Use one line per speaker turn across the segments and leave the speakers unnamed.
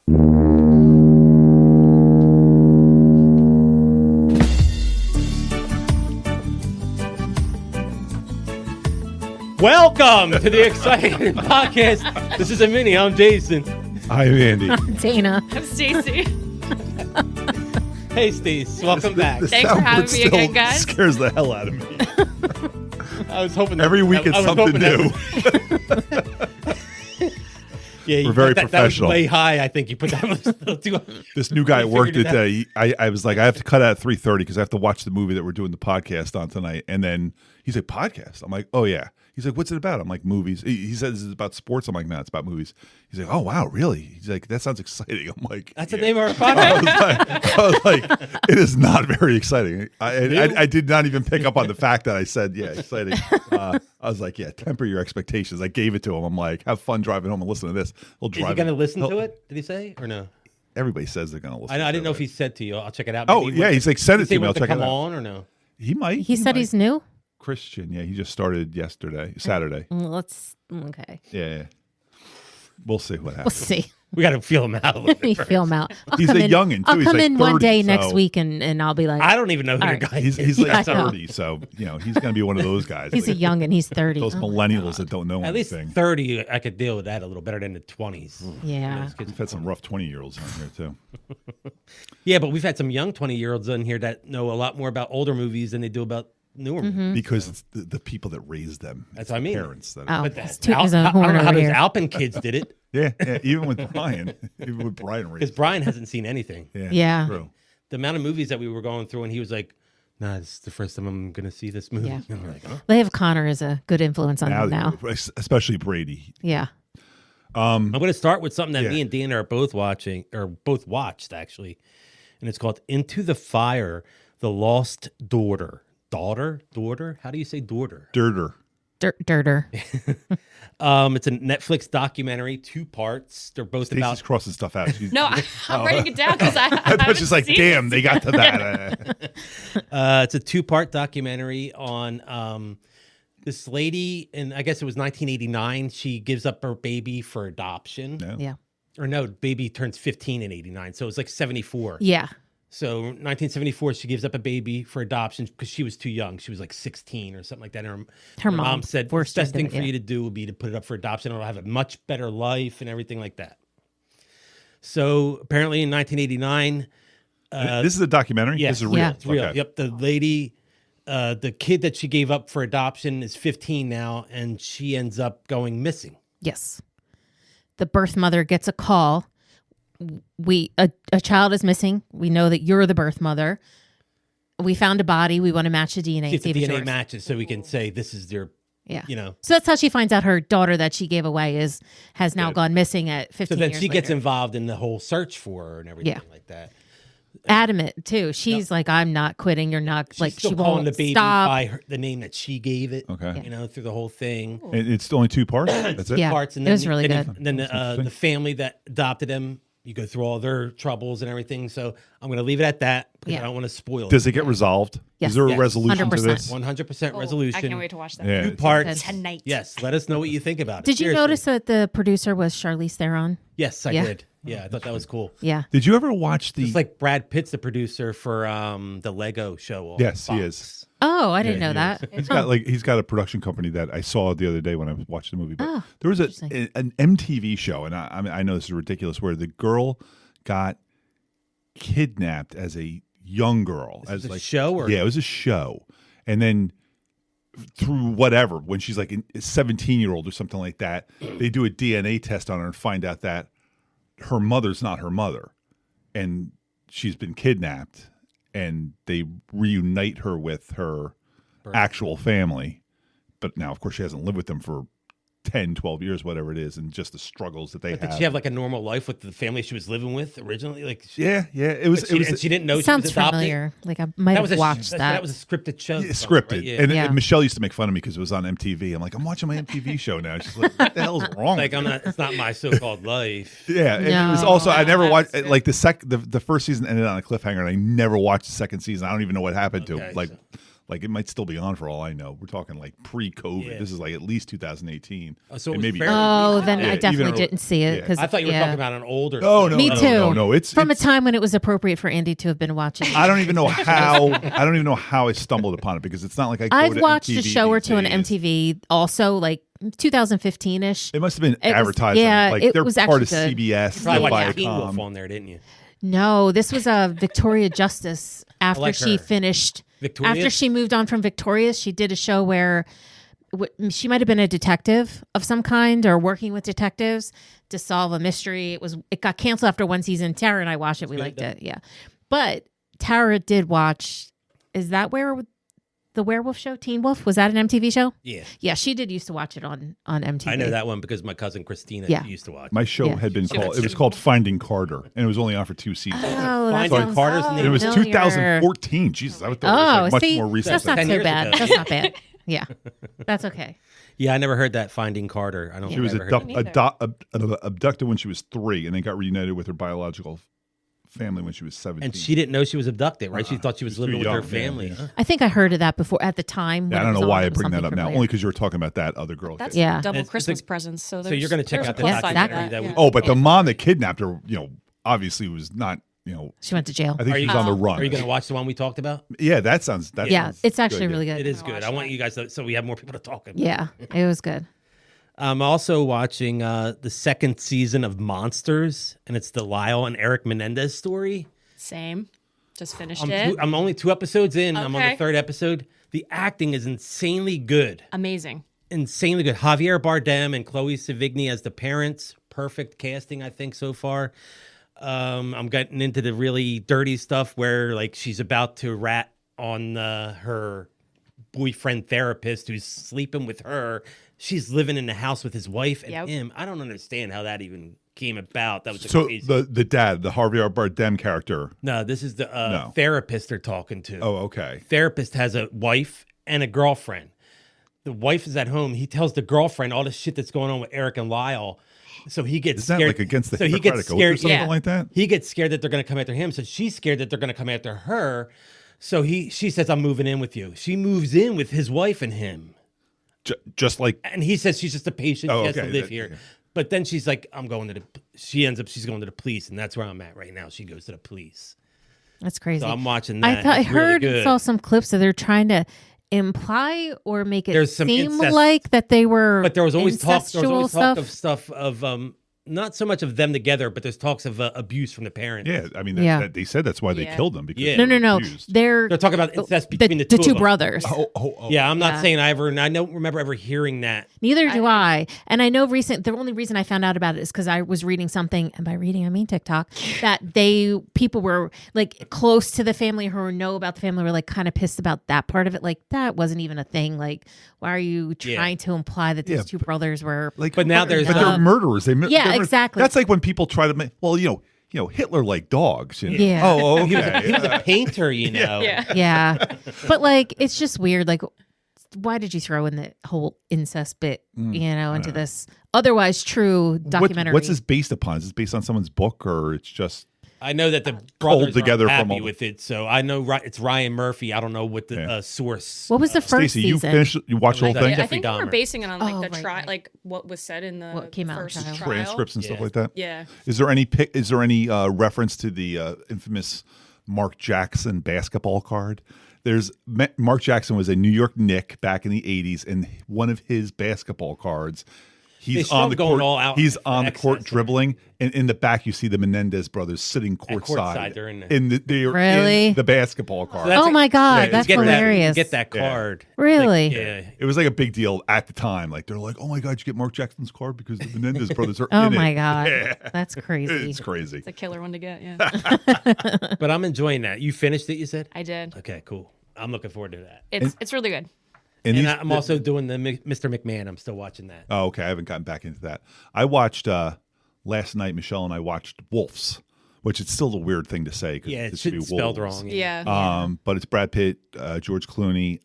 Welcome to the exciting podcast. This is a mini. I'm Jason.
I'm Andy.
I'm Dana.
I'm Stacey.
Hey, Stacey. Welcome back.
Thanks for having me again, guys.
Scares the hell out of me.
I was hoping
every week it's something new.
Yeah,
we're very
professional. That was way high. I think you put that a little too.
This new guy at work today. I was like, I have to cut out at 3:30 because I have to watch the movie that we're doing the podcast on tonight. And then he's like, podcast? I'm like, oh yeah. He's like, what's it about? I'm like, movies. He says this is about sports. I'm like, no, it's about movies. He's like, oh wow, really? He's like, that sounds exciting. I'm like,
that's the name of our podcast.
I was like, it is not very exciting. I did not even pick up on the fact that I said, yeah, exciting. I was like, yeah, temper your expectations. I gave it to him. I'm like, have fun driving home and listen to this.
Is he going to listen to it? Did he say or no?
Everybody says they're going to listen.
I didn't know if he said to you. I'll check it out.
Maybe he's like, send it to me. I'll check it out.
Come on or no?
He might.
He said he's new.
Christian, yeah, he just started Saturday.
Okay.
Yeah. We'll see what happens.
We'll see.
We got to feel him out a little bit.
Feel him out.
He's a youngin' too.
I'll
He's
come
like
in
30,
one day
so
next week and I'll be like,
I don't even know who the guy is.
He's like 30, so he's going to be one of those guys.
He's a youngin'. He's 30.
Those millennials that don't know
At
anything.
least 30, I could deal with that a little better than the 20s.
Yeah.
We've had some rough 20-year-olds on here too.
Yeah, but we've had some young 20-year-olds on here that know a lot more about older movies than they do about newer movies.
Because it's the people that raised them.
That's what I mean.
Parents.
Oh,
But
he's
I
tooting his own
don't
horn
know how
over
those
here.
Alpen kids did it.
Yeah, even with Brian.
Because
raised.
Brian hasn't seen anything.
Yeah.
True.
The amount of movies that we were going through, and he was like, nah, this is the first time I'm going to see this movie.
Yeah.
And we're like, huh?
They have Connor as a good influence on him now.
Especially Brady.
Yeah.
I'm going to start with something that
Yeah.
me and Dana are both watching, or both watched, actually. And it's called Into the Fire, The Lost Daughter. Daughter? How do you say daughter?
Dirter.
Dirter.
It's a Netflix documentary, 2 parts. They're both
Stacey's
about...
crossing stuff out.
No, I'm writing it down because
I was just like, damn, they got to that.
It's a 2-part documentary on this lady, and I guess it was 1989. She gives up her baby for adoption.
Yeah.
Or no, baby turns 15 in 89. So it was like 74.
Yeah.
So 1974, she gives up a baby for adoption because she was too young. She was like 16 or something like that. And her mom said, the best thing for you to do would be to put it up for adoption. It'll have a much better life and everything like that. So apparently in 1989...
this is a documentary?
Yes.
This is real?
Yeah.
It's real.
Okay.
Yep. The lady, the kid that she gave up for adoption is 15 now, and she ends up going missing.
Yes. The birth mother gets a call. A child is missing. We know that you're the birth mother. We found a body. We want to match the DNA.
See if the
it's
DNA
yours.
matches, so we can say this is their,
Yeah.
you know.
So that's how she finds out her daughter that she gave away has now gone missing at 15
So then
years
she gets
later.
involved in the whole search for her and everything like that.
Adamant too. She's like, I'm not quitting. You're not
She's
like
still
she
calling
won't
the baby
stop.
by the name that she gave it.
Okay.
You know, through the whole thing.
And it's only 2 parts? That's it?
Yeah.
Parts, and
it
then
was really good.
And then the family that adopted him, you go through all their troubles and everything. So I'm going to leave it at that because I don't want to spoil
Does it get resolved?
Yes.
Is there a
Yes.
resolution to
100%.
this?
100% resolution.
I can't wait to watch that.
Yeah.
2 parts
Tonight.
Yes, let us know what you think about it.
Did you
Seriously.
notice that the producer was Charlize Theron?
Yes, I
Yeah.
did. Yeah, I thought that was cool.
Yeah.
Did you ever watch the...
It's like Brad Pitt's the producer for the Lego show. On
Yes, he
Fox.
is.
Oh, I didn't
Yeah,
know
he
that.
is. He's got a production company that I saw the other day when I was watching the movie. But
Oh,
there was
interesting.
an MTV show, and I mean I know this is ridiculous, where the girl got kidnapped as a young girl.
Is
as
it a
like
show or
yeah, it was a show, and then through whatever, when she's like a 17-year-old or something like that, they do a DNA test on her and find out that her mother's not her mother, and she's been kidnapped, and they reunite her with her actual family. But now, of course, she hasn't lived with them for 10, 12 years, whatever it is, and just the struggles that they
But
have.
did she have like a normal life with the family she was living with originally? Like,
Yeah, it was.
and she didn't know she
Sounds
was adopted.
familiar. Like I might have watched that.
That was a scripted show.
Yeah,
something,
scripted.
right? Yeah.
And,
Yeah.
and Michelle used to make fun of me because it was on MTV. I'm like, I'm watching my MTV show now. She's like, what the hell's wrong?
Like
with
I'm
you?
not. It's not my so-called life.
Yeah, and it was
No.
also I never
Wow,
watched
that's good.
like the first season ended on a cliffhanger, and I never watched the second season. I don't even know what happened to
Okay,
it. Like
so-
Like it might still be on for all I know. We're talking like pre-COVID.
Yeah.
This is like at least 2018.
So
and maybe.
Then
Yeah,
I definitely
even
didn't see it
yeah.
because
I thought you were talking about an older.
Oh no,
Me
no,
too.
No, it's
from
it's,
a time when it was appropriate for Andy to have been watching.
I don't even know how. I don't even know how I stumbled upon it because it's not like
I've
to
watched
MTV
a show or two on
these days.
MTV also, like 2015-ish.
It must have been
It was-
advertising.
yeah,
like
it
they're
was
part of
actually good.
CBS.
You probably watched Teen
Viacom.
Wolf on there, didn't you?
No, this was Victoria Justice. After
like
she
her.
finished,
Victorious?
after she moved on from Victorious, she did a show where she might have been a detective of some kind or working with detectives to solve a mystery. It got canceled after one season. Tara and I watched it. We liked it. Yeah, but Tara did watch. Is that where the werewolf show, Teen Wolf, was that an MTV show?
Yeah.
Yeah, she did used to watch it on MTV.
I know that one because my cousin Christina used to watch.
My show
Yeah.
had been
She
called.
was-
It was called Finding Carter, and it was only on for 2 seasons.
Oh, that
Finding
sounds
Carter's
so
name.
And it was
familiar.
2014. Jesus, I would thought it was like much
see,
more recent.
that's not
than
so
10 years
bad.
ago.
That's not bad. Yeah, that's okay.
Yeah, I never heard that Finding Carter. I don't.
She
think
was
I ever heard
abducted when she was 3, and then got reunited with her biological family when she was 17.
And she didn't know she was abducted, right? She thought she was
She was
living
too
with her
young, yeah,
family.
yeah.
Huh?
I think I heard of that before at the time.
Yeah, I
when it
don't
was
know
on.
why
It
I
was
bring that
something
up now.
familiar.
Only because you were talking about that other girl.
That's
Yeah.
double
It's
Christmas
a-
presents. So
you're going to check out the
Yeah,
documentary
exactly.
that we.
Oh, but the mom that kidnapped her, obviously was not.
She went to jail.
I think
Are
she
you-
was on the run.
Are you going to watch the one we talked about?
Yeah, that sounds.
Yeah, it's actually
good,
really
yeah.
good.
It is
gonna
good.
watch
I want
that.
you guys to, so we have more people to talk about.
Yeah, it was good.
I'm also watching the second season of Monsters, and it's the Lyle and Eric Menendez story.
Same. Just finished
I'm,
it.
I'm only 2 episodes in. I'm on the
Okay.
3rd episode. The acting is insanely good.
Amazing.
Insanely good. Javier Bardem and Chloe Sevigny as the parents. Perfect casting, I think, so far. I'm getting into the really dirty stuff where, like, she's about to rat on her boyfriend therapist who's sleeping with her. She's living in the house with his wife and him. I don't understand how that even came about. That was
So
crazy.
the dad, the Javier Bardem character.
No, this is the
No.
therapist they're talking to.
Oh, okay.
Therapist has a wife and a girlfriend. The wife is at home. He tells the girlfriend all the shit that's going on with Eric and Lyle. So he gets
Isn't that
scared.
like against the
so he
Hippocratic
gets
Oath or
scared.
something
Yeah.
like that?
He gets scared that they're going to come after him. So she's scared that they're going to come after her. So she says, "I'm moving in with you." She moves in with his wife and him.
Just like
And he says she's just a patient.
Oh,
She has to
okay.
live
That-
here.
yeah.
But then she's like, I'm going to the, she's going to the police. And that's where I'm at right now. She goes to the police.
That's crazy.
So I'm watching that.
I
It's really
heard
good.
saw some clips that they're trying to imply or make it
There's some
seem
incest-
like that they were.
But there was always talk. There was
incestual
always talk
stuff.
of not so much of them together, but there's talks of abuse from the parents.
yeah, I mean,
Yeah.
that they said that's why they
Yeah.
killed them because
Yeah.
they
No.
were abused.
They're
They're talking about incest between the two of them.
brothers.
Oh.
Yeah, I'm not
Yeah.
saying I don't remember ever hearing that.
Neither do I. And I know the only reason I found out about it is because I was reading something, and by reading I mean TikTok, that people were like close to the family who know about the family were like kind of pissed about that part of it. Like that wasn't even a thing. Like, why are you trying to imply that these
Yeah,
two brothers were
Like,
But now there's
but they're murderers.
Yeah, exactly.
That's like when people try to make. Well, Hitler liked dogs.
Yeah.
Oh,
He was
okay.
a painter, you know.
Yeah.
Yeah. But like it's just weird. Like why did you throw in the whole incest bit, into this otherwise true documentary?
What's this based upon? Is this based on someone's book or it's just?
I know that the brothers
together
aren't
from
happy
all-
with it, so I know it's Ryan Murphy. I don't know what the source.
What was the first
Stacey, you
season?
finished? You watched the whole
Like
thing?
that.
I think we were
Dahmer.
basing it on like
Oh,
the
right,
trial,
right.
like what was said in the
What came out in
first
trial.
trial.
Transcripts and stuff
Yeah.
like that.
Yeah.
Is there any reference to the infamous Mark Jackson basketball card? Mark Jackson was a New York Knick back in the 80s, and one of his basketball cards,
They
he's
show
on
him
the
going
court.
all out
He's
for
on the court
excess.
dribbling, and in the back you see the Menendez brothers sitting
courtside
courtside.
during the-
They're
Really?
in the basketball card.
That's
Oh my God,
to
that's
get
hilarious.
Get that card.
Really?
Like, yeah.
It was like a big deal at the time. Like they're like, "Oh my God, did you get Mark Jackson's card because the Menendez brothers are
Oh
in it."
my God.
Yeah.
That's crazy.
It's crazy.
It's a killer one to get. Yeah.
But I'm enjoying that. You finished it, you said?
I did.
Okay, cool. I'm looking forward to that.
It's really good.
And
And
these-
I'm also doing the Mr. McMahon. I'm still watching that.
Oh, okay. I haven't gotten back into that. I watched last night. Michelle and I watched Wolves, which it's still a weird thing to say because
Yeah, it
should be
should be spelled
Wolves.
wrong.
Yeah.
But it's Brad Pitt, George Clooney.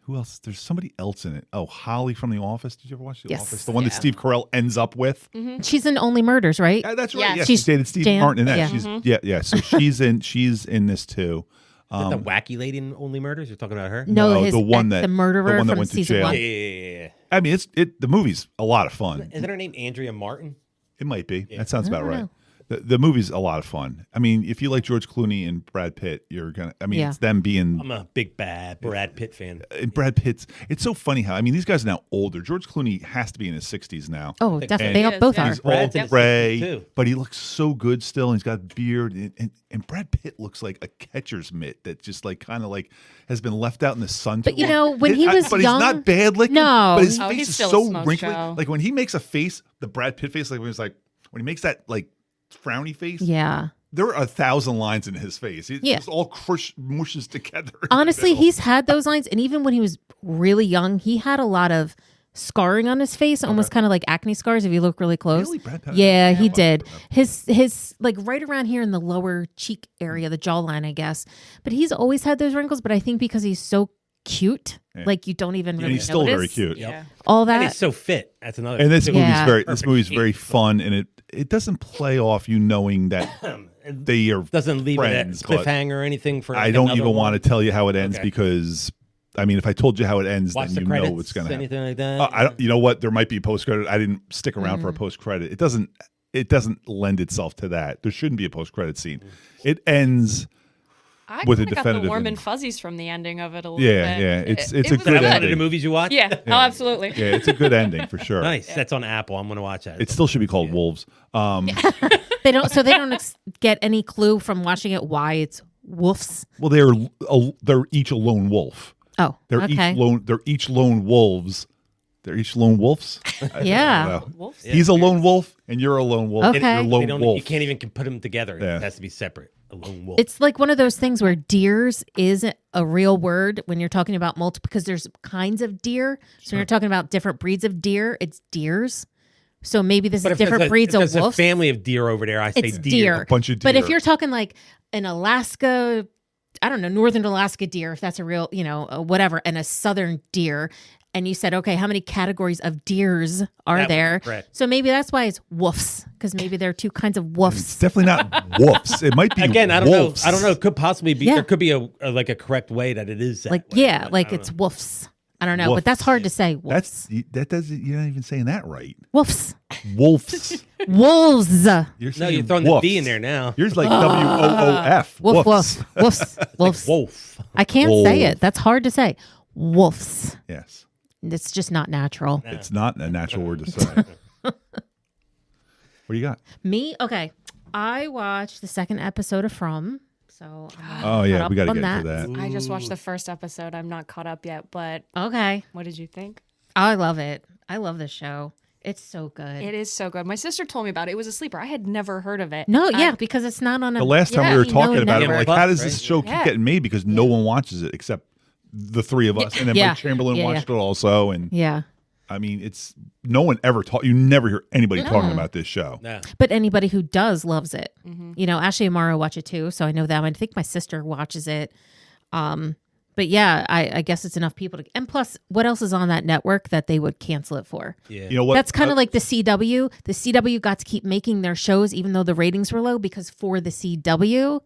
Who else? There's somebody else in it. Oh, Holly from The Office. Did you ever watch The
Yes.
Office? The one that
Yeah.
Steve Carell ends up with.
She's in Only Murders, right?
Yeah, that's right.
Yes.
Yeah,
She's
she dated Steve
Jan-
Martin in that.
yeah.
She's So she's in this too.
The wacky lady in Only Murders? You're talking about her?
No,
the one that
the murderer
that
from
went to
season
jail.
1.
Yeah.
I mean, the movie's a lot of fun.
Isn't her name Andrea Martin?
It might be.
Yeah.
That sounds about
I don't
right.
know.
The movie's a lot of fun. I mean, if you like George Clooney and Brad Pitt, you're gonna. I mean,
Yeah.
it's them being.
I'm a big bad Brad Pitt fan.
And Brad Pitt's. It's so funny how these guys are now older. George Clooney has to be in his 60s now.
Oh, definitely.
And
They all both
yeah.
are.
He's
Brad's
all
in his
gray,
60s too.
but he looks so good still. And he's got a beard, and Brad Pitt looks like a catcher's mitt that just like kind of like has been left out in the sun.
But
too long.
when he was
but
young,
he's not bad looking.
No.
but his
Oh,
face
he's
is
still a
so
smoke
wrinkly.
show.
Like when he makes a face, the Brad Pitt face, like when he's like when he makes that like frowny face.
Yeah.
There are 1,000 lines in his face. It
Yeah.
just all mushes together. in the
Honestly,
middle.
he's had those lines, and even when he was really young, he had a lot of scarring on his face, almost kind of like acne scars if you look really close.
Really, Brad Pitt?
Yeah, he
Yeah.
did. His like right around here in the lower cheek area, the jawline, I guess. But he's always had those wrinkles. But I think because he's so cute,
Yeah.
like you don't even
and
really
he's still
notice
very cute.
Yep.
Yeah.
all
And
that.
he's so fit. That's another.
And this
too.
movie's
Yeah.
very
Perfect
very
shape.
fun, and it doesn't play off you knowing that
It
they are
doesn't leave
friends,
it
but
at cliffhanger or anything for.
I
like,
don't
another
even want
one.
to tell you how it ends
Okay.
because I mean if I told you how it ends
Watch
then
the
you
credits.
know what's going to happen.
Anything like that?
I don't, you know what? There might be post credit. I didn't stick around for a post credit. It doesn't lend itself to that. There shouldn't be a post credit scene. It ends.
I
With a
kind of got
definitive
the warm
ending.
and fuzzies from the ending of it a little
Yeah,
bit.
yeah. It's a
was
good
Is that one of
ending.
the movies you watch?
Yeah. Oh, absolutely.
Yeah, it's a good ending for sure.
Nice. That's on Apple. I'm going to watch that.
It still should be called Wolves.
They don't get any clue from watching it why it's wolves.
Well, they're each a lone wolf.
Oh,
They're
okay.
each lone wolves. They're each lone wolves.
Yeah.
I don't know.
Wolves?
He's a lone wolf, and you're a lone wolf.
Okay.
You're a
They
lone
don't,
wolf.
you can't even put them together.
Yeah.
It has to be separate. A lone wolf.
It's like one of those things where deers is a real word when you're talking about multiple, because there's kinds of deer. So when you're talking about different breeds of deer, it's deers. So maybe this is different breeds
if
of
there's
wolves.
a family of deer over there. I say
It's
deer.
deer.
bunch of
But if
deer.
you're talking like an Alaska, I don't know, northern Alaska deer, if that's a real, whatever, and a southern deer, and you said, okay, how many categories of deers are
That would be
there?
correct.
So maybe that's why it's woofs, because maybe there are two kinds of
It's
woofs.
definitely not wolves. It might be
Again, I don't
wolves.
know. I don't know. It could possibly be.
Yeah.
There could be a correct way that it is. That
Like,
way,
yeah,
but
like
I don't
it's
know.
woofs. I don't know,
Woofs.
but that's hard to say. Woofs.
That doesn't. You're not even saying that right.
Woofs.
Wolves.
Wolves.
You're
No,
saying
you're throwing
woofs.
the D in there now.
Yours like WOOF.
Woof,
Woofs.
woof. Woofs. Woofs.
Wolf.
I can't say
Wolf.
it. That's hard to say. Woofs.
Yes.
It's just not natural.
It's not a natural word to say. What do you got?
Me? Okay. I watched the second episode of From. So
Oh yeah,
caught
we got
up
to
on
get into that.
I just watched the first episode. I'm not caught up yet, but
okay.
what did you think?
I love it. I love this show. It's so good.
It is so good. My sister told me about it. It was a sleeper. I had never heard of it.
No, yeah, because it's not on a.
The last time we were talking about it,
no
we're like,
network.
how does this
Right.
show keep
Yeah.
getting made? Because no one watches it except the three of us, and then
Yeah.
Mike Chamberlain
Yeah,
watched it also. And
Yeah.
I mean, it's no one ever talk. You never hear anybody talking about this show.
No.
But anybody who does loves it.
Mm-hmm.
Ashley and Mara watch it too, so I know them. I think my sister watches it. But yeah, I guess it's enough people to. And plus, what else is on that network that they would cancel it for?
Yeah.
You know what?
That's kind of like the CW. The CW got to keep making their shows even though the ratings were low, because for the CW,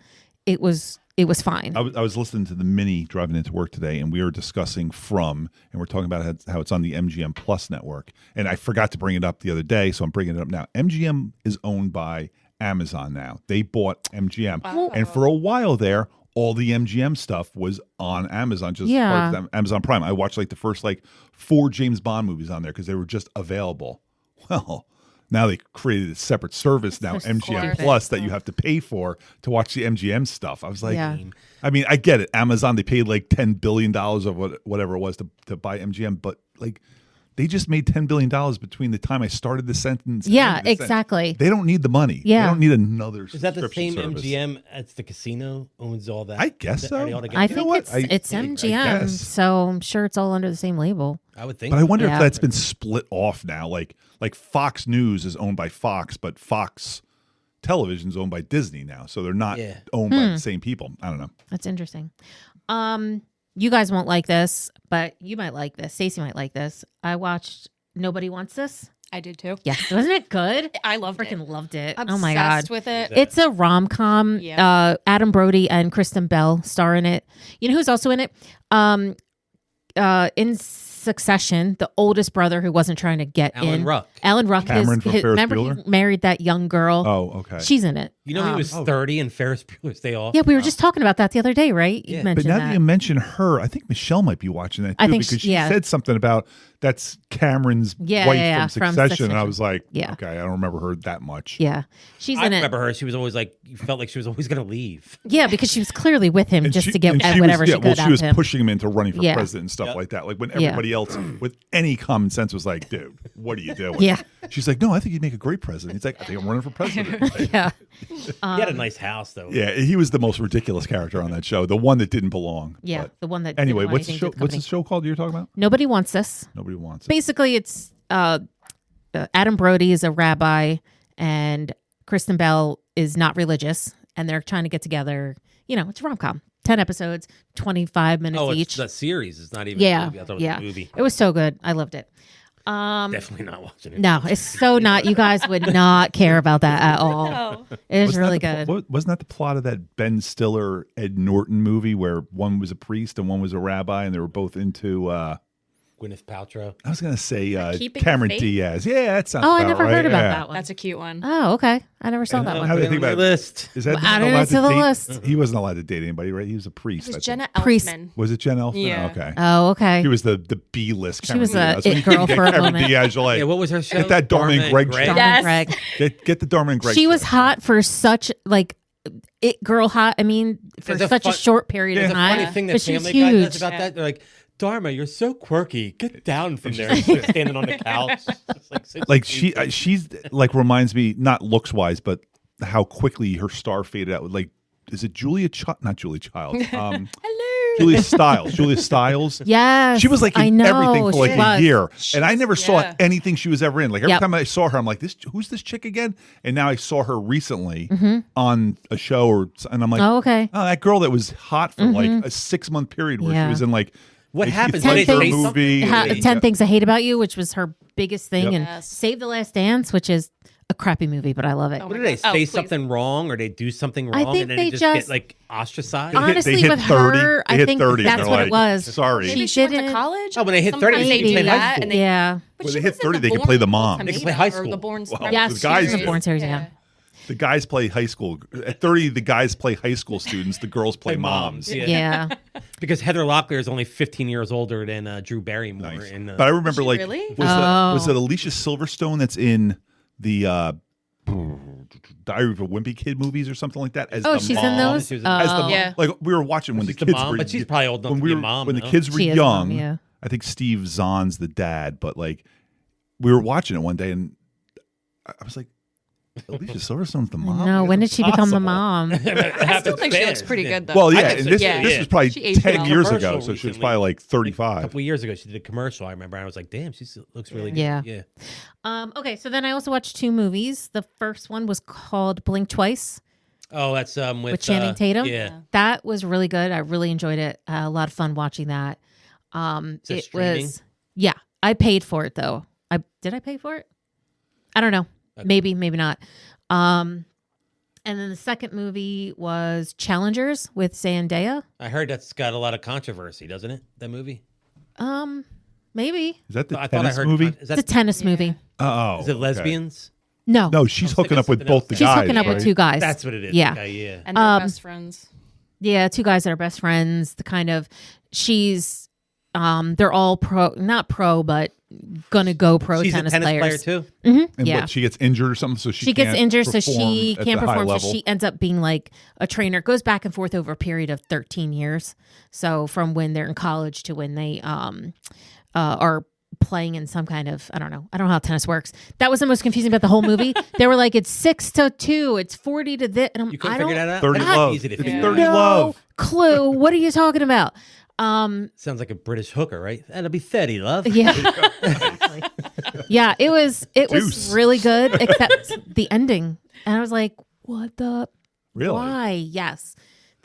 it was fine.
I was listening to the Mini driving into work today, and we were discussing From, and we're talking about how it's on the MGM Plus network. And I forgot to bring it up the other day, so I'm bringing it up now. MGM is owned by Amazon now. They bought MGM, and for a while there, all the MGM stuff was on Amazon, just
Yeah.
part of Amazon Prime. I watched like the first 4 James Bond movies on there because they were just available. Well, now they created a separate service now,
so
MGM
stupid.
Plus, that you have to pay for to watch the MGM stuff. I was like,
Yeah.
I mean, I get it. Amazon, they paid like $10 billion of whatever it was to buy MGM, but like they just made $10 billion between the time I started the sentence. and
Yeah,
ended the sentence.
exactly.
They don't need the money.
Yeah.
They don't need another
Is that the
subscription
same
service.
MGM as the casino owns all that?
I guess
Are they
so.
all together?
I
You know
think
what?
it's
I
MGM,
guess.
so I'm sure it's all under the same label.
I would think.
But I wonder
Yeah.
if that's been split off now. Like Fox News is owned by Fox, but Fox Television is owned by Disney now. So they're not
Yeah.
owned by the same people. I don't know.
That's interesting. You guys won't like this, but you might like this. Stacey might like this. I watched Nobody Wants This.
I did too.
Yes, wasn't it good?
I loved it.
Freaking loved it.
Obsessed
oh my god,
with it.
It's a rom-com.
Yeah.
Adam Brody and Kristen Bell star in it. You know who's also in it? In Succession, the oldest brother who wasn't trying to get
Alan
in.
Ruck.
Alan Ruck.
Cameron from Ferris
remember
Bueller?
he married that young girl.
Oh, okay.
She's in it.
You know, he was 30 in Ferris Bueller's Day Off.
Yeah, we were just talking about that the other day, right? You
Yeah.
mentioned
But now
that.
that you mention her, I think Michelle might be watching that too,
I think
because
she-
she
yeah.
said something about that's Cameron's
Yeah,
wife
yeah,
from
from
Succession, and I
Succession.
was like,
Yeah.
okay, I don't remember her that much.
Yeah, she's
I
in it.
remember her. She was always like, you felt like she was always going to leave.
Yeah, because she was clearly with him
And
just
she-
to get
and she
whatever
was,
she
yeah,
could
well,
out
she was
of him.
pushing him into running for
Yeah.
president and stuff
Yep.
like that. Like when
Yeah.
everybody else with any common sense was like, dude, what are you doing?
Yeah.
She's like, no, I think you'd make a great president. He's like, I think I'm running for president. Like,
Yeah,
He had a nice house, though.
yeah, he was the most ridiculous character on that show, the one that didn't belong.
yeah,
But
the one that.
anyway,
didn't want
what's the
anything
show?
to the
What's the
company.
show called you're talking about?
Nobody wants this.
Nobody wants it.
Basically, it's Adam Brody is a rabbi, and Kristen Bell is not religious, and they're trying to get together. You know, it's a rom-com. 10 episodes, 25 minutes
Oh, it's
each.
the series. It's not even
Yeah,
a movie. I thought it was
yeah.
a movie.
It was so good. I loved it.
Definitely not watching it.
No, it's so not. You guys would not care about that at all.
Oh.
It was
Wasn't
really
that
good.
wasn't that the plot of that Ben Stiller, Ed Norton movie where one was a priest and one was a rabbi, and they were both into?
Gwyneth Paltrow.
I was gonna say
Keeping the
Cameron
Faith?
Diaz. Yeah, that sounds.
Oh, I
about
never
right.
heard about
Yeah.
that one.
That's a cute one.
Oh, okay. I never saw that
How
one.
How do
do
you think
your
about it?
list?
Is that
Well,
not
add it
allowed
to
to
the
date?
list.
He wasn't allowed to date anybody, right? He was a priest.
It was
I think.
Jenna
Priest.
Elfman.
Was it Jen Elfman?
Yeah.
Okay.
Oh, okay.
She was the B-list.
She was
Cameron
a
Diaz. When
it
you couldn't
girl
get
for a
Cameron
moment.
Diaz, you're like,
Yeah, what was her show?
Get that Dharma and Greg shit.
Dharma
Yes.
Greg.
Get the Dharma and Greg.
She was
shit.
hot for such like it girl hot. I mean, for
There's a
such a
fun-
short period
There's
of
a
time.
funny thing
but
that
she was
Family Guy does
huge.
about
Yeah.
that. They're like, Dharma, you're so quirky. Get down from there. She's standing on the couch. It's
Like
stupid.
she's like reminds me not looks wise, but how quickly her star faded out. Like, is it Julia? Not Julia Child.
Hello.
Julia Stiles. Julia Stiles.
Yes,
She was like
I
in
know,
everything for like
she
a
was.
year, and I
was-
never saw
yeah.
anything she was ever in. Like every
Yep.
time I saw her, I'm like, who's this chick again? And now I saw her recently on a show, and I'm like,
Oh, okay.
oh, that girl that was hot for like a 6-month period where
Yeah.
she was in like
What
Like,
happens?
you
When they
find
say
her
something-
movie.
Ha- 10 Things I Hate About You, which was her biggest thing,
Yep.
and
Yes.
Save the Last Dance, which is a crappy movie, but I love it.
Oh
What
my
do they
God. Oh,
say
please.
something wrong, or they do something
I
wrong,
think
and then
they
they just
just-
get like ostracized?
They hit-
Honestly,
they hit
with
30.
her,
They
I
hit
think
30 and
that's
they're
what
like,
it was.
sorry.
Maybe
She
she went to
didn't-
college.
Oh, when they hit 30,
Sometimes
they can
do
play high
that,
school.
and they-
Yeah.
But
When
she
they hit
was in
30,
the
they can
Bourne
play the mom.
They can play high
or
school.
the Bourne
Well,
Yes,
the guys-
she was a Bourne series, yeah.
The guys play high school. At 30, the guys play high school students. The girls play
Play moms,
moms.
yeah.
Yeah.
Because Heather Locklear is only 15 years older than Drew Barrymore.
Nice.
In,
But I remember,
She
like,
really?
was
Oh.
it Alicia Silverstone that's in the Diary of a Wimpy Kid movies or something like that? As
Oh,
the
she's
mom?
in those?
She was in-
As the
Oh.
mom.
Yeah.
Like we were watching when
She's
the
the
kids
mom,
were,
but she's probably old enough
when
to
we
be a
were
mom,
when the
no?
kids were
She is a
young.
mom, yeah.
I think Steve Zahn's the dad, but like we were watching it one day and I was like, Alicia Silverstone's the mom.
No,
Like,
when
that's
did she become the
impossible.
mom?
I still think she looks pretty good though.
Well,
I
yeah,
think
and
so,
this,
yeah.
this was probably
She aged
10
well.
years
Commercial
ago, so she was
recently.
probably like
A
35.
couple years ago, she did a commercial. I remember. I was like, "Damn, she looks really good."
Yeah.
Yeah.
Okay, so then I also watched 2 movies. The first one was called Blink Twice
Oh, that's with
Channing Tatum.
Yeah.
That was really good. I really enjoyed it. A lot of fun watching that.
Is it
It
streaming?
was, yeah. I paid for it though. Did I pay for it? I don't know.
Okay.
Maybe not. And then the second movie was Challengers with Zendaya.
I heard that's got a lot of controversy, doesn't it? That movie.
Maybe
Is that the
I thought I
tennis
heard.
movie?
Is
it's a
that
tennis movie.
Oh,
is it
okay.
lesbians?
No,
No, she's
I was
hooking
thinking
up with
something
both
else.
the
she's
guys.
hooking up with
right?
2 guys.
That's what it is.
Yeah.
Okay, yeah.
And they're best friends.
Yeah, 2 guys that are best friends. The kind of she's they're all not pro, but gonna go pro
She's
tennis
a tennis
players.
player too.
And
Yeah.
what, she gets injured or something, so
She gets
can't
injured, so she
perform at
can't
the high
perform. So
level.
she ends up being like a trainer. Goes back and forth over a period of 13 years. So from when they're in college to when they are playing in some kind of I don't know how tennis works. That was the most confusing about the whole movie. They were like, it's 6-2, it's 40 to this, and I'm
You couldn't
I don't
figure that out.
30
That's
love.
easy to
It's
figure
30
out.
no
love.
clue. What are you talking about?
Sounds like a British hooker, right? That'll be 30, love.
Yeah. Yeah, it was
Deuce.
really good, except the ending. And I was like, what the
Really?
why? Yes.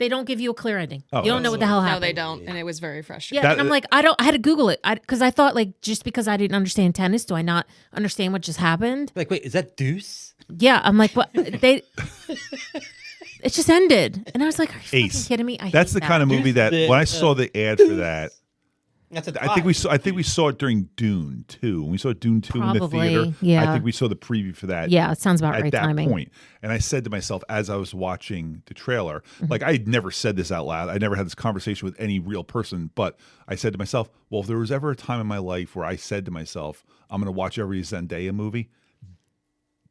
They don't give you a clear ending.
Oh,
you don't know what the hell happened.
No, they don't, and it was very frustrating.
Yeah, and I'm like, I had to Google it because I thought like just because I didn't understand tennis, do I not understand what just happened?
Like, wait, is that deuce?
Yeah, I'm like, what? It just ended, and I was like, are you fucking kidding me?
That's the kind of movie that when I saw the ad for that.
That's
I think we saw it during Dune 2. When we saw Dune 2 in the theater,
yeah.
I think we saw the preview for that.
Yeah, it sounds about
at
right
that
timing.
point. And I said to myself as I was watching the trailer, like I had never said this out loud. I never had this conversation with any real person, but I said to myself, well, if there was ever a time in my life where I said to myself, I'm going to watch every Zendaya movie,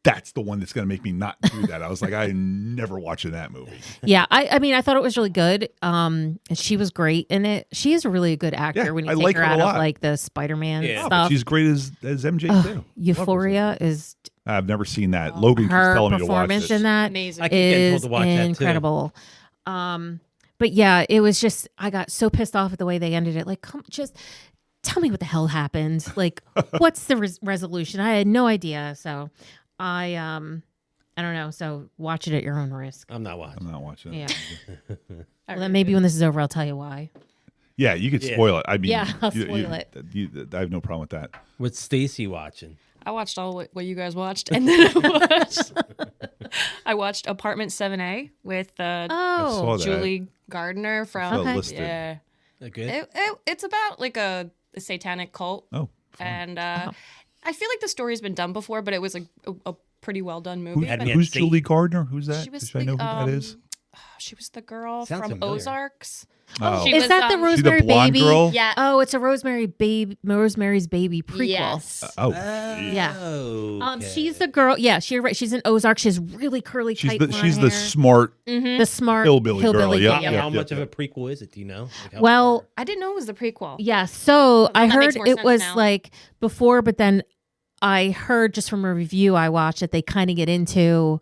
that's the one that's going to make me not do that. I was like, I'm never watching that movie.
Yeah, I mean, I thought it was really good. And she was great in it. She is a really good actor when you take her out of like the Spider-Man
But
stuff.
she's great as MJ too.
Euphoria is
I've never seen that. Logan keeps
her
telling me to watch
performance
this.
in that
Amazing.
I keep getting told
is
to watch that, too.
incredible. But yeah, it was just I got so pissed off at the way they ended it. Like, come just tell me what the hell happened. Like, what's the resolution? I had no idea. So I don't know. So watch it at your own risk.
I'm not watching.
I'm not watching it.
Yeah. Well, then maybe when this is over, I'll tell you why.
Yeah, you could spoil it. I mean,
Yeah, I'll spoil it.
I have no problem with that.
What's Stacey watching?
I watched all what you guys watched, and then I watched Apartment 7A with
saw that.
Julie Gardner from.
saw it listed.
Yeah,
That good?
it's about like a satanic cult,
Oh, fun.
and I feel like the story's been done before, but it was a pretty well done movie.
Had
But
me
Who's
State.
Julie Gardner? Who's that?
She was
Should I know who that is?
she was the girl
Sounds
from
familiar.
Ozarks.
Oh.
She
Is
was,
that the
She the
Rosemary
blonde
Baby?
girl?
Yeah.
Oh, it's a Rosemary's Baby prequel.
Yes.
Oh,
Yeah.
Okay.
She's the girl. Yeah, you're right. She's in Ozark. She has really curly,
she's
tight
the
blonde
the
hair.
smart.
The smart
hillbilly girl, yeah.
girl.
How much of a prequel is it? Do you know? Like, how
Well,
I didn't know it was the prequel.
yeah. So I
that
heard
makes more
it
sense
was
now.
like before, but then I heard just from a review I watched that they kind of get into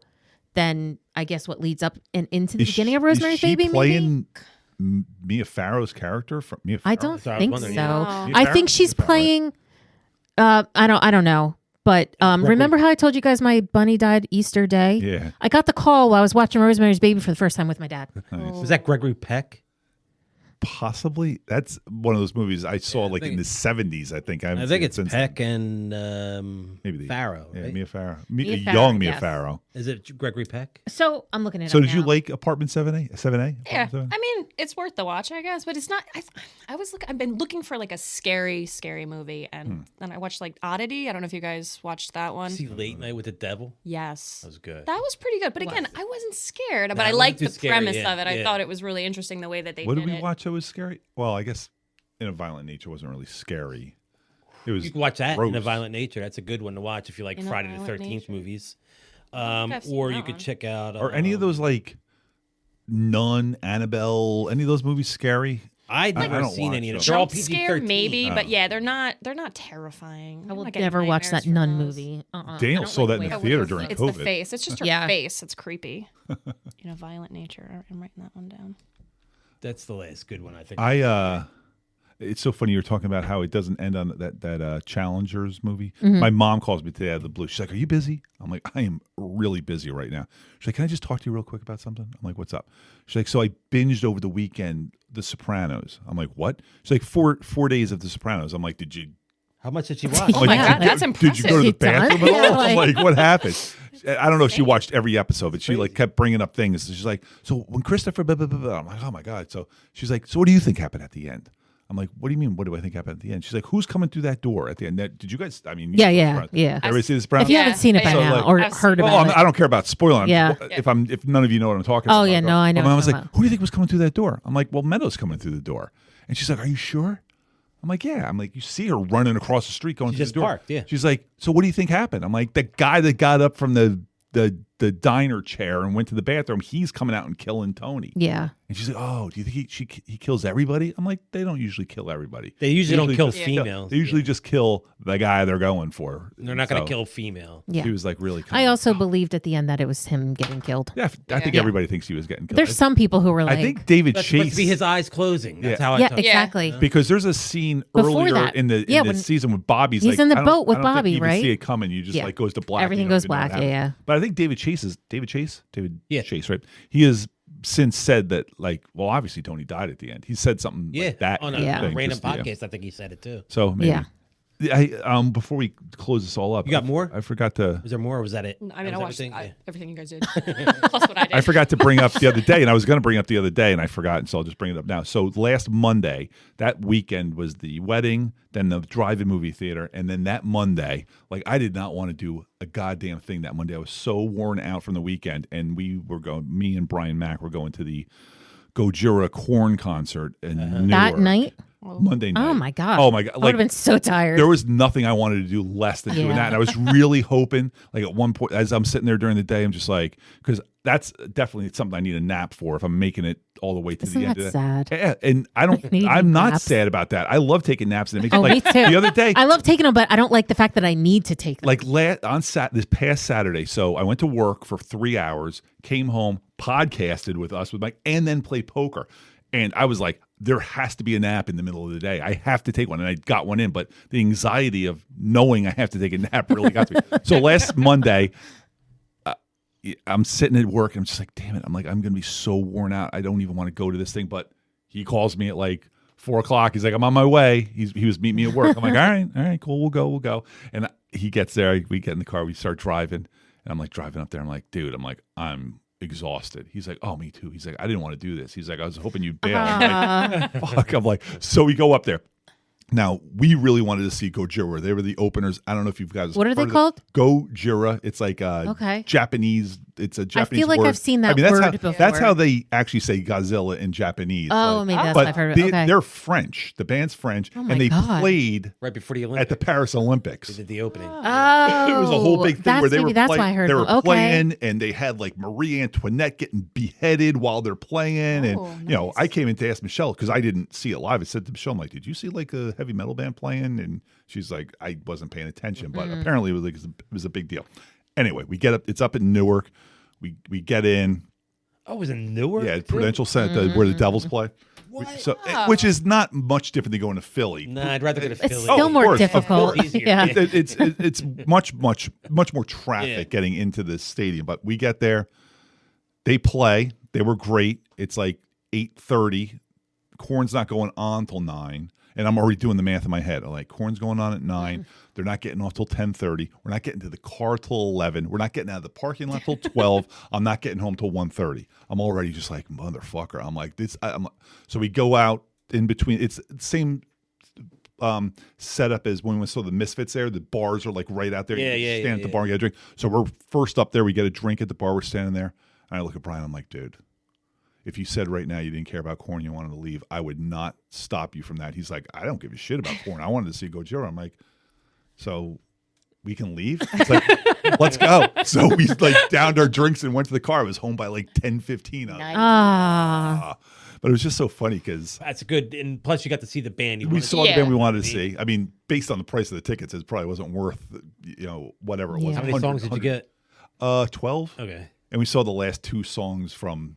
then I guess what leads up and into the beginning of Rosemary's Baby.
Is she playing Mia Farrow's character? From Mia Farrow?
I don't
That's what I was
think
wondering,
so.
yeah.
Mia
I
Farrow?
think she's
Is that right?
playing. I don't know. But remember how I told you guys my bunny died Easter Day?
Yeah.
I got the call while I was watching Rosemary's Baby for the first time with my dad.
Nice.
Was that Gregory Peck?
Possibly. That's one of those movies I saw like in the 70s, I think.
I think it's
since
Peck
then.
and
Maybe
Farrow.
Yeah,
Right?
Mia Farrow.
Mia Farrow,
Young Mia
yes.
Farrow.
Is it Gregory Peck?
So I'm looking at
So
it
did you
now.
like Apartment 7A? 7A?
Yeah,
Apartment 7A?
I mean, it's worth the watch, I guess, but it's not. I've been looking for like a scary movie, and then I watched like Oddity. I don't know if you guys watched that one.
See Late Night with the Devil?
Yes,
That was good.
that was pretty good. But again, I wasn't scared, but
I
I
wasn't
liked
too
the
scary,
premise
yeah,
of it. I
yeah.
thought it was really interesting the way that they
What
did
did we
it.
watch that was scary? Well, I guess In a Violent Nature wasn't really scary. It was
You can watch that
gross.
in A Violent Nature. That's a good one to watch if you like
In a
Friday the
Violent
13th
Nature.
movies.
I've seen
Or
that
you could
one.
check out.
Or any of those like Nun, Annabelle, any of those movies scary?
I've
I
never
don't
seen
watch
any of them.
those.
They're all
Jump scare
PG-13.
maybe, but yeah, they're not terrifying.
I will
I'm not getting
never watch
nightmares
that
from
Nun
those.
movie.
Daniel saw that in the
Wait,
theater during
It's
COVID.
the face. It's just her
Yeah.
face. It's creepy. In a Violent Nature. I'm writing that one down.
That's the last good one, I think.
It's so funny you're talking about how it doesn't end on that Challengers movie. My mom calls me today out of the blue. She's like, "Are you busy?" I'm like, "I am really busy right now." She's like, "Can I just talk to you real quick about something?" I'm like, "What's up?" She's like, "So I binged over the weekend The Sopranos." I'm like, "What?" She's like, four days of The Sopranos." I'm like, "Did you?"
How much did you watch?
I'm
Oh
like,
my
"Did
God,
you-
that's
Did you go to the
impressive.
bathroom at
Yeah,
all? I'm
like-
like, what happened? I don't know if she watched every episode, but she like kept bringing up things. She's like, "So when Christopher," blah, blah, blah, blah. I'm like, "Oh my God." So she's like, "So what do you think happened at the end?" I'm like, "What do you mean? What do I think happened at the end?" She's like, "Who's coming through that door at the end?" Did you guys? I mean, you
Yeah,
saw The
yeah,
Sopranos.
yeah.
Everybody see The Sopranos?
If you haven't seen it by
So,
now
like-
or
I've
heard
seen-
about
Well,
it.
I don't care about spoiling.
Yeah.
If none of you know what I'm talking about.
Oh, yeah, no, I know
My mom
what
was
you're
like,
talking
"Who do you think was coming through that door?" I'm like, "Well, Meadow's coming through the door," and she's like, "Are you sure?" I'm like, "Yeah." I'm like, "You see her running across the street going
She
through
just
the door."
parked, yeah.
She's like, "So what do you think happened?" I'm like, "The guy that got up from the diner chair and went to the bathroom, he's coming out and killing Tony."
Yeah.
And she's like, "Oh, do you think he kills everybody?" I'm like, "They don't usually kill everybody.
They usually don't kill
just
females.
They usually just kill the guy they're going for.
They're not going
So
to kill female.
Yeah.
She was like really.
I also believed at the end that it was him getting killed.
Yeah, I think
Yeah.
everybody thinks he was getting killed.
There's some people who were like,
I think David
That's supposed
Chase
to be his eyes closing. That's
Yeah.
how I
yeah,
took it.
exactly.
because there's a scene
Before
earlier
that.
in the
Yeah,
in the
when
season with Bobby's
he's
like,
in the
I don't-
boat with
I don't think
Bobby,
you even
right?
see it coming. You just
Yeah.
like goes to black.
Everything
you don't
goes
even know what
black, yeah,
happened.
yeah.
But I think David Chase,
Yeah.
Chase, right? He is since said that, like, well, obviously Tony died at the end. He said something like that.
On a
thing,
random podcast, I think he said it too.
So maybe. Yeah. Before we close this all up,
you got more?
I forgot to.
Was there more, or was that it?
I mean, I watched everything you guys did, plus what I did.
I forgot to bring up the other day, and I was going to bring up the other day, and I forgot, and so I'll just bring it up now. So last Monday, that weekend was the wedding, then the drive-in movie theater, and then that Monday, like I did not want to do a goddamn thing that Monday. I was so worn out from the weekend, and me and Brian Mack were going to the Gojira Korn concert in Newark.
That night?
Monday night.
Oh my god!
Oh my god!
I would have been so tired.
There was nothing I wanted to do less than doing that, and I was really hoping. Like at one point, as I'm sitting there during the day, I'm just like, because that's definitely something I need a nap for if I'm making it all the way to the end.
That's sad.
Yeah, and I'm not sad about that. I love taking naps, and it makes
me too.
The other day,
I love taking them, but I don't like the fact that I need to take them.
Like this past Saturday, so I went to work for 3 hours, came home, podcasted with us with Mike, and then played poker. And I was like, there has to be a nap in the middle of the day. I have to take one. And I got one in. But the anxiety of knowing I have to take a nap really got to me. So last Monday, I'm sitting at work. And I'm just like, damn it. I'm going to be so worn out. I don't even want to go to this thing. But he calls me at like 4 o'clock. He's like, I'm on my way. He was meeting me at work. I'm like, all right, cool. We'll go. And he gets there. We get in the car. We start driving. And I'm like driving up there. I'm like, dude, I'm exhausted. He's like, oh, me too. He's like, I didn't want to do this. He's like, I was hoping you'd bail. I'm like, fuck. I'm like, so we go up there. Now, we really wanted to see Gojira. They were the openers. I don't know if you've guys.
What are they called?
Gojira. It's like Japanese. It's a Japanese
I feel like
word.
I've seen that word before.
That's how they actually say Godzilla in Japanese.
Oh, maybe that's what I've heard of it.
They're French. The band's French. And they played
right before the Olympics.
At the Paris Olympics.
They did the opening.
Oh.
It was a whole big thing where they were
that's why I heard
playing, and they had like Marie Antoinette getting beheaded while they're playing. And, you know, I came in to ask Michelle because I didn't see it live. I said to Michelle, I'm like, did you see like a heavy metal band playing? And she's like, I wasn't paying attention, but apparently it was a big deal. Anyway, we get up. It's up in Newark. We get in.
Oh, it was in Newark?
Yeah, Prudential Center, where the Devils play. Which is not much different than going to Philly.
Nah, I'd rather go to Philly.
It's still more difficult.
Yeah.
It's much more traffic getting into this stadium. But we get there. They play. They were great. It's like 8:30. Korn's not going on till 9. And I'm already doing the math in my head. I'm like, Korn's going on at 9. They're not getting off till 10:30. We're not getting to the car till 11. We're not getting out of the parking lot till 12. I'm not getting home till 1:30. I'm already just like, motherfucker. I'm like, this. So we go out in between. It's the same setup as when we saw the Misfits there. The bars are like right out there. You stand at the bar and get a drink. So we're first up there. We get a drink at the bar. We're standing there. And I look at Brian. I'm like, dude, if you said right now you didn't care about Korn, you wanted to leave, I would not stop you from that. He's like, I don't give a shit about Korn. I wanted to see Gojira. I'm like, so we can leave? He's like, let's go. So we like downed our drinks and went to the car. I was home by like 10:15. But it was just so funny because
that's good. And plus, you got to see the band.
We saw the band we wanted to see. I mean, based on the price of the tickets, it probably wasn't worth whatever it was.
How many songs did you get?
12.
Okay.
And we saw the last 2 songs from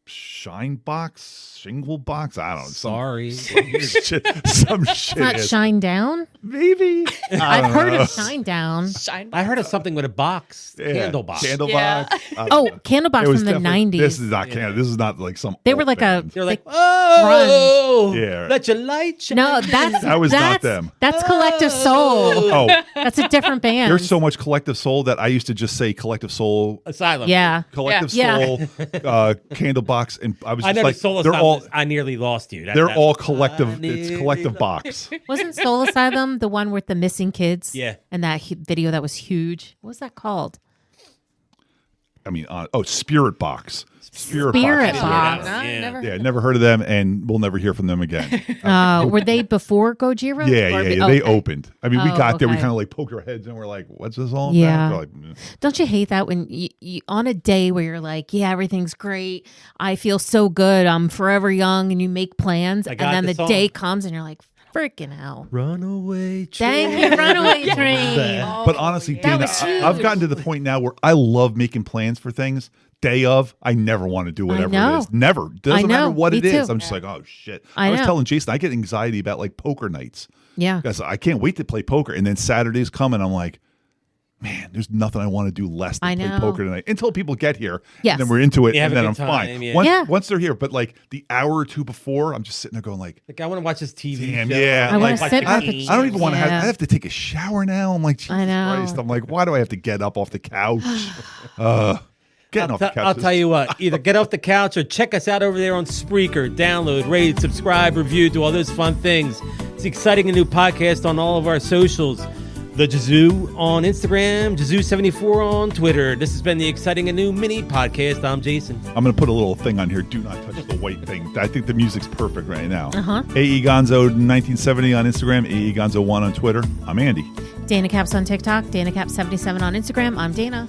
Shingle Box. I don't know.
Sorry.
Some shit.
It's not Shine Down?
Maybe.
I've heard of Shine Down.
I heard of something with a box. Candle box.
Box.
Candle box from the 90s.
This is not Candle. This is not like some.
They were like
band.
They're like, oh,
yeah.
Let your light shine.
No,
that was not them.
That's Collective Soul.
Oh,
that's a different band.
There's so much Collective Soul that I used to just say Collective Soul
Asylum.
Yeah.
Collective Soul, Candle Box, and I was just
never
like,
Soul
they're
Asylum.
all.
I nearly lost you.
They're all collective. It's Collective Box.
Wasn't Soul Asylum the one with the missing kids?
Yeah.
And that video that was huge. What was that called?
I mean, Spirit Box. Spirit
Box.
Never heard of them, and we'll never hear from them again.
Were they before Gojira?
Yeah. They opened. I mean, we got there, we kind of like poked our heads, and we're like, "What's this all about?" Like,
Don't you hate that when you on a day where you're like, "Yeah, everything's great. I feel so good. I'm forever young," and you make plans, and then the day comes, and you're like, freaking hell.
Runaway train.
Thank you, Runaway Train.
But honestly, Dana, I've gotten to the point now where I love making plans for things. Day of, I never want to do whatever it is. Never. Doesn't matter what it is. I'm just like, oh shit. I was telling Jason, I get anxiety about like poker nights.
Yeah.
Because I can't wait to play poker. And then Saturdays come and I'm like, man, there's nothing I want to do less than play
know.
poker tonight until people get here.
Yes.
And then we're into it,
You have
and
a
then
good
I'm
time,
fine.
yeah.
Once they're here, but like the hour or two before, I'm just sitting there going like,
I want to watch this TV
damn,
show.
yeah.
I wanna
like,
sit
I,
by the
I don't even want to
Yeah.
I have to take a shower now. I'm like, Jesus
I know.
Christ. I'm like, why do I have to get up off the couch? Getting off the couch.
I'll tell you what, either get off the couch or check us out over there on Spreaker. Download, rate, subscribe, review, do all those fun things. It's exciting, a new podcast on all of our socials. The Jazoo on Instagram, Jazoo74 on Twitter. This has been the exciting and new mini podcast. I'm Jason.
I'm going to put a little thing on here. Do not touch the white thing. I think the music's perfect right now.
Uh-huh.
AE Gonzo 1970 on Instagram, AE Gonzo 1 on Twitter. I'm Andy.
Dana Caps on TikTok, Dana Caps 77 on Instagram. I'm Dana.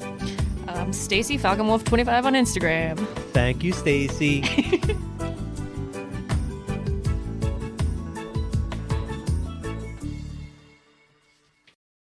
Stacey, Falcon Wolf 25 on Instagram.
Thank you, Stacey.